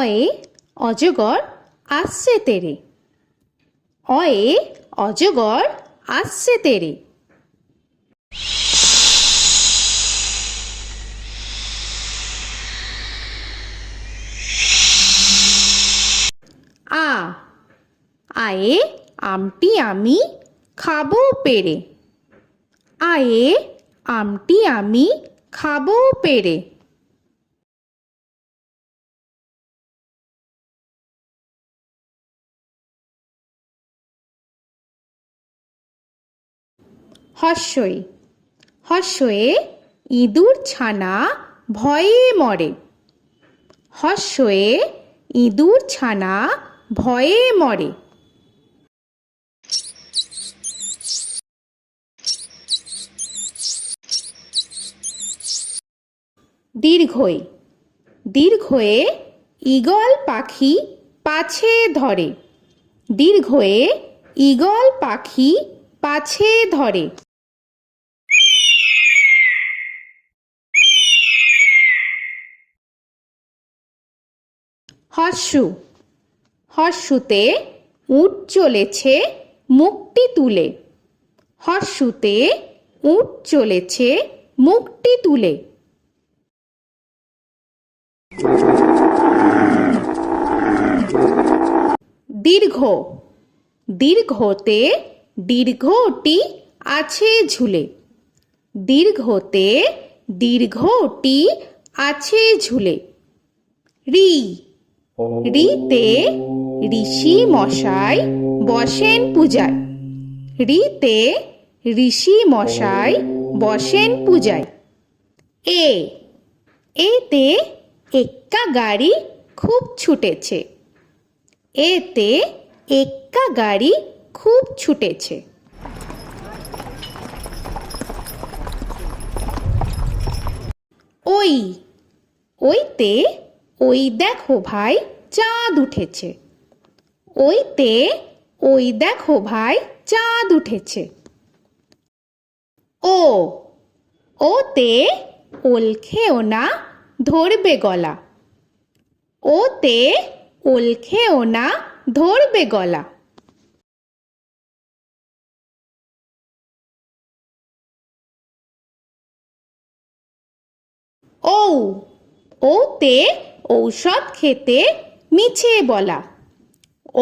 অয়ে অজগর আসছে তেরে। অয়ে অজগর আসছে তেরে। আ আয়ে আমটি আমি খাবো পেরে। আয়ে আমটি আমি খাবো পেরে। হর্ষই হর্ষয়ে ইঁদুর ছানা ভয়ে মরে। হর্ষয়ে ইঁদুর ছানা ভয়ে মরে। দীর্ঘই দীর্ঘয়ে ঈগল পাখি পাছে ধরে। দীর্ঘয়ে ঈগল পাখি পাছে ধরে। হর্ষু হর্ষুতে উট চলেছে মুখটি তুলে। হর্ষুতে উট চলেছে মুখটি তুলে। দীর্ঘ দীর্ঘতে দীর্ঘটি আছে ঝুলে। দীর্ঘতে দীর্ঘটি আছে ঝুলে। রি রিতে ঋষি মশাই বসেন পূজায়। রিতে ঋষি মশাই বসেন পূজায়। এ এতে এক্কা গাড়ি খুব ছুটেছে। এতে এক্কা গাড়ি খুব ছুটেছে। ওই ওইতে ওই দেখো ভাই চাঁদ উঠেছে। ওইতে ওই দেখো ভাই চাঁদ উঠেছে। ও ওতে ওল খেও না ধরবে গলা। ওতে ওল খেও না ধরবে গলা। ঔ ওতে ঔষধ খেতে মিছে বলা।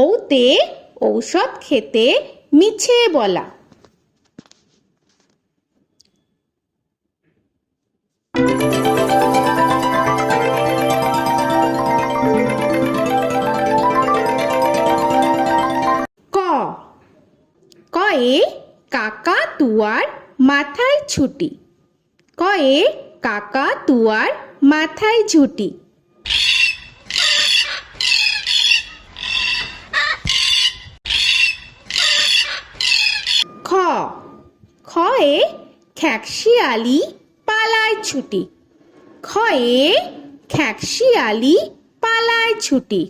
ওতে ঔষধ খেতে মিছে বলা। ক কয়ে কাকাতুয়ার মাথায় ছুটি। কয়ে কাকাতুয়ার মাথায় ঝুঁটি। খ খয়ে খ্যাকশিয়ালি পালায় ছুটি। খয়ে খ্যাকশিয়ালি পালায় ছুটি।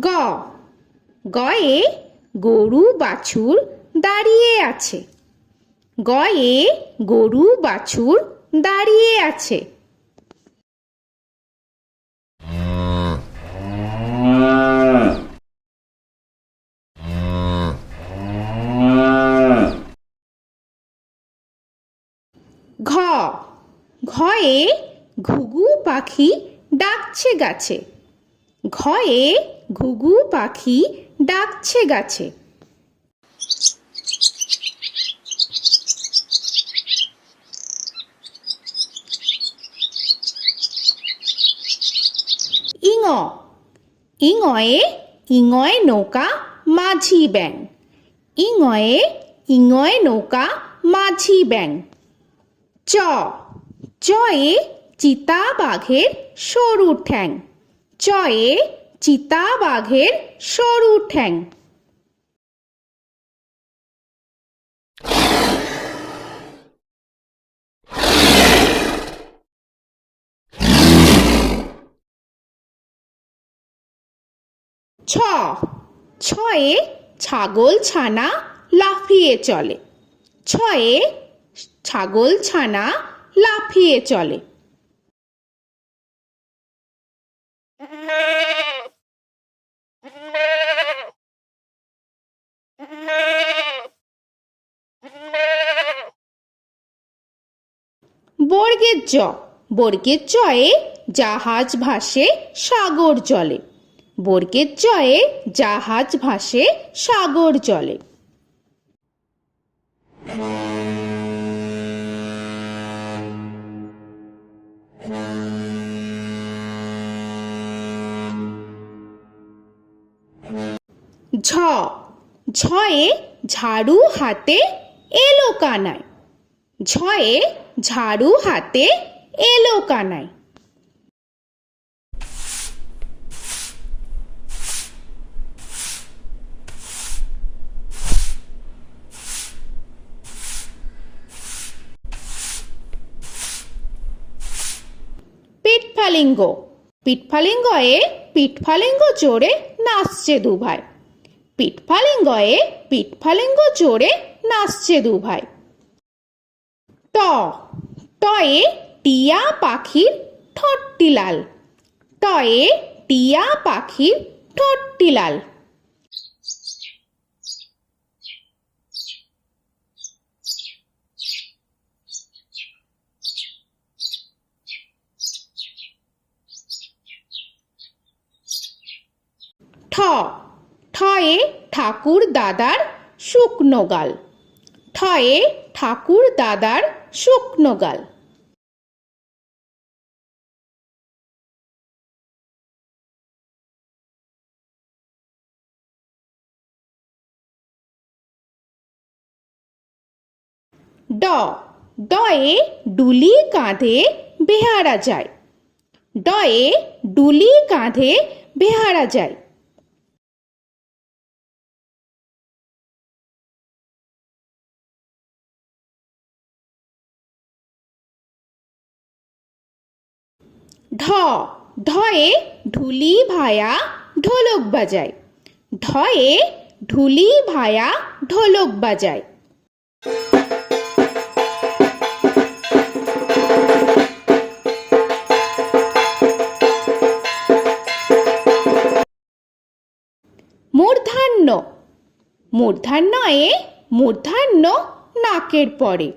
গ গয়ে গরু বাছুর দাঁড়িয়ে আছে। গয়ে গরু বাছুর দাঁড়িয়ে আছে। ঘ ঘয়ে ঘুঘু পাখি ডাকছে গাছে। ঘয়ে ঘুঘু পাখি ডাকছে গাছে। ইঙ ইঙয়ে ইঙয় নৌকা মাঝি ব্যাং। ইঙয়ে ইঙয় নৌকা মাঝি ব্যাং। চ চয়ে চিতা বাঘের সরু ঠ্যাং। চয়ে চিতা বাঘের সরু ঠ্যাং। ছ ছয়ে ছাগল ছানা লাফিয়ে চলে। ছয়ে ছাগল ছানা লাফিয়ে চলে। বর্গের জ, বর্গের জয়ে জাহাজ ভাসে সাগর জলে। বর্গের জয়ে জাহাজ ভাসে সাগর জলে। ঝ, ঝয়ে ঝাড়ু হাতে এলো কানাই। ঝয়ে ঝাড়ু হাতে এলো কানাই। পিঠফালিঙ্গ, পিঠফালিঙ্গয়ে পিঠফালিঙ্গ চড়ে নাচছে দুভাই। পিঠফালিঙ্গয়ে পিঠফালিঙ্গ চড়ে নাচছে দুভাই। ট, টয়ে টিয়া পাখির ঠোঁটটি লাল। টয়ে টিয়া পাখির ঠোঁটটি লাল। ঠ, ঠয়ে ঠাকুর দাদার শুকনো গাল। ঠয়ে ঠাকুর দাদার শুকনো গাল। ড, ডয়ে ডুলি কাঁধে বেহারা যায়। ডয়ে ডুলি কাঁধে বেহারা যায়। ঢ, ঢয়ে ঢুলি ভায়া ঢোলক বাজায়। ঢয়ে ঢুলি ভায়া ঢোলক বাজায়। মূর্ধন্য, মূর্ধন্যয়ে মূর্ধন্য নাকের পরে।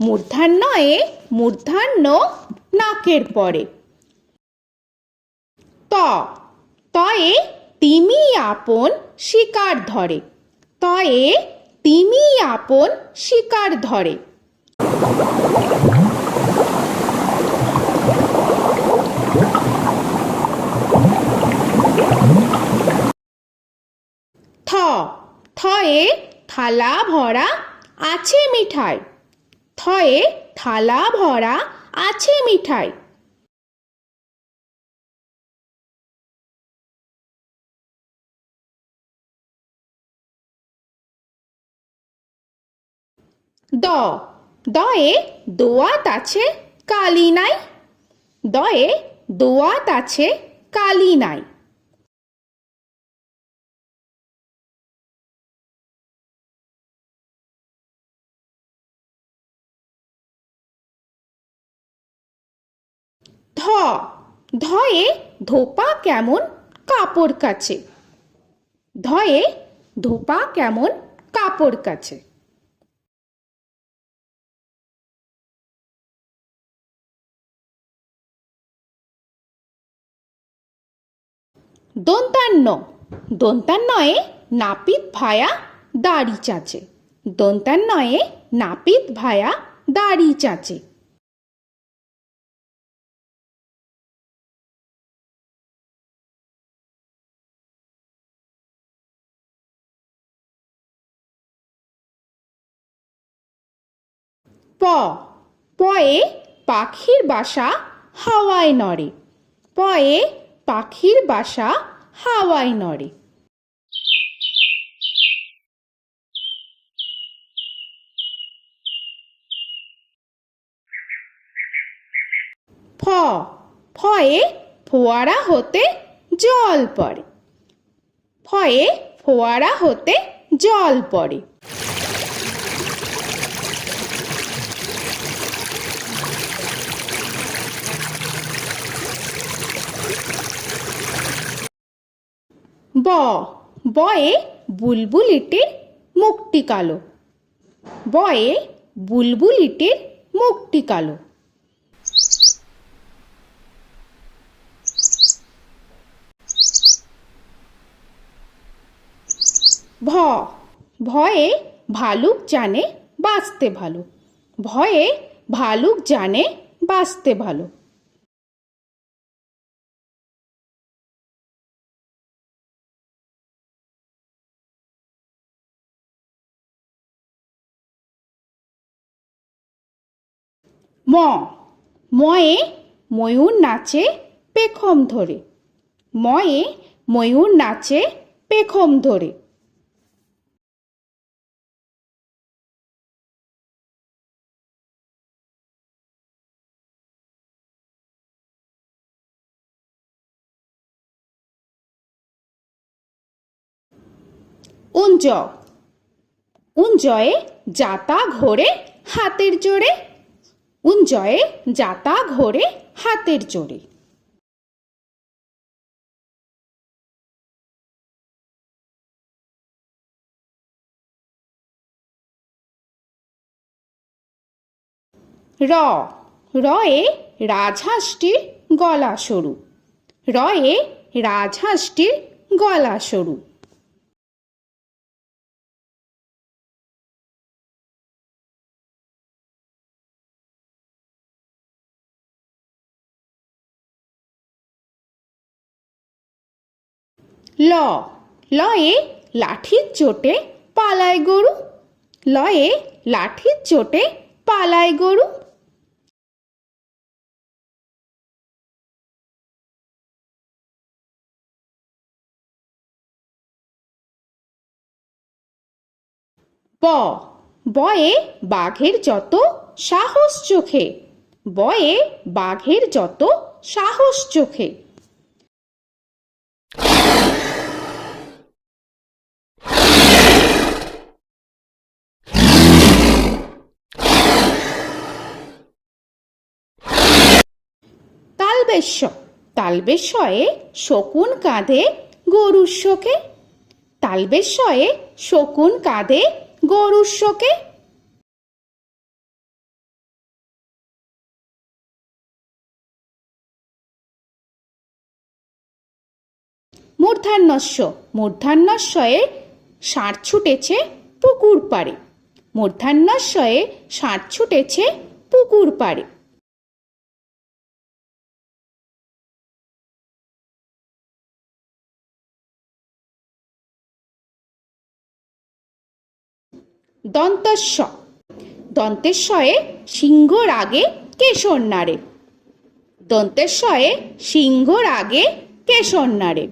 মূর্ধন্যয়ে মূর্ধন্য নাকের পরে। ত, তয়ে তিমি আপন শিকার ধরে। তয়ে তিমি আপন শিকার ধরে। থ, থয়ে থালা ভরা আছে মিঠাই। থয়ে থালা ভরা আছে মিঠাই। দ, দয়ে দোয়াত আছে কালি নাই। দয়ে দোয়াত আছে কালি নাই। ধ, ধয়ে ধোপা কেমন কাপড় কাচে। ধয়ে ধোপা কেমন কাপড় কাচে। দন্তান্ন, দন্তান্নয়ে নাপিত ভায়া দাড়ি চাচে। দন্তান্নয়ে নাপিত ভায়া দাড়ি চাচে। প, পয়ে পাখির বাসা হাওয়ায় নড়ে। পয়ে পাখির বাসা হাওয়ায় নড়ে। ফ, ফয়ে ফোয়ারা হতে জল পড়ে। ফয়ে ফোয়ারা হতে জল পড়ে। বয়ে বুলবুলিটির মুখটি কালো। বয়ে বুলবুলিটির মুখটি কালো। ভয়ে ভালুক জানে বাঁচতে ভালো। ভয়ে ভালুক জানে বাঁচতে ভালো। ময়ে ময়ূর নাচে পেখম ধরে। ময়ে ময়ূর নাচে পেখম ধরে। উঞ্জয়ে যাতা ঘোরে হাতের জোরে। উঞ্জয়ে যাতা ঘোরে হাতের জোরে। রয়ে রাজহাঁসটির গলা সরু। রয়ে রাজহাঁসটির গলা সরু। লয়ে লাঠির চোটে পালায় গরু। লয়ে লাঠির চোটে পালায় গরু। বয়ে বাঘের যত সাহস চোখে। বয়ে বাঘের যত সাহস চোখে। তালবেশ্বয়ে শকুন কাঁধে গরুর শোকে। তালবেশ্বয়ে শকুন কাঁধে গরুর শোকে। মূর্ধন্যস্বয়ে ষাঁড় ছুটেছে পুকুর পাড়ে। মূর্ধন্যস্বয়ে ষাঁড় ছুটেছে পুকুর পাড়ে। দন্তেশ্বয়ে সিংহর আগে কেশর নাড়ে। দন্তেশ্বয়ে সিংহর আগে কেশর নাড়ে।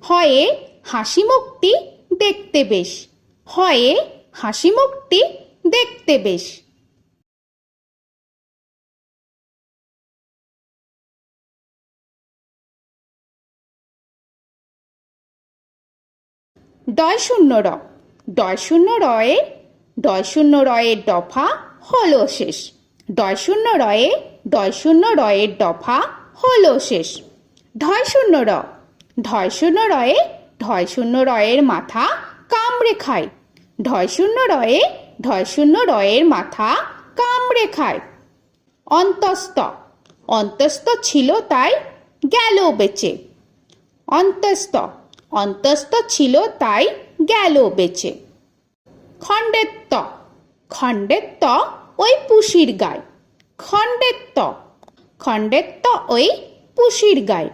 হয়ে হাসি মুখটি দেখতে বেশ। হয়ে হাসি মুখটি দেখতে বেশ। ডয়ের দফা হলো শেষ। ডয়ের দফা হলো শেষ। ঢয়ের মাথা কামড়ে খায়। ঢয়ের মাথা কামড়ে খায়। অন্তস্ত ছিল তাই গেল বেঁচে। অন্তস্ত ছিল তাই গেল বেঁচে। খণ্ডের ওই পুষির গায়। খণ্ডের ওই পুষির গায়।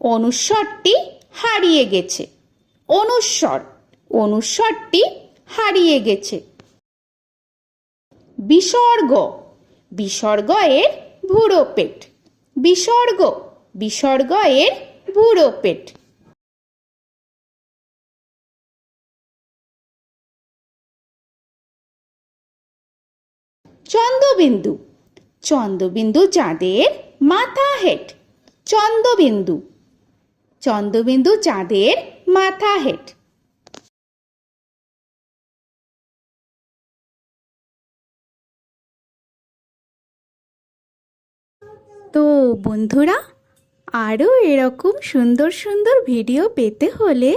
অনুস্বরটি হারিয়ে গেছে। অনুস্বরটি হারিয়ে গেছে। বিসর্গ এর ভুরো পেট। বিসর্গ এর ভুরো পেট। চন্দ্রবিন্দু চাঁদের মাথা হেট। চন্দ্রবিন্দু চাঁদের মাথা হেড। তো বন্ধুরা, আরও এরকম সুন্দর সুন্দর ভিডিও পেতে হলে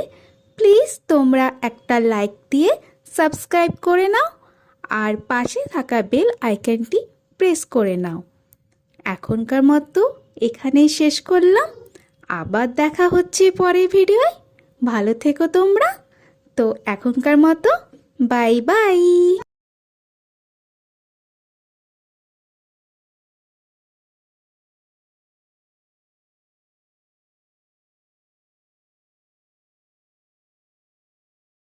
প্লিজ তোমরা একটা লাইক দিয়ে সাবস্ক্রাইব করে নাও আর পাশে থাকা বেল আইকনটি প্রেস করে নাও। এখনকার মতো এখানেই শেষ করলাম, আবার দেখা হচ্ছে পরের ভিডিওয়। ভালো থেকো তোমরা। তো এখনকার মতো বাই বাই।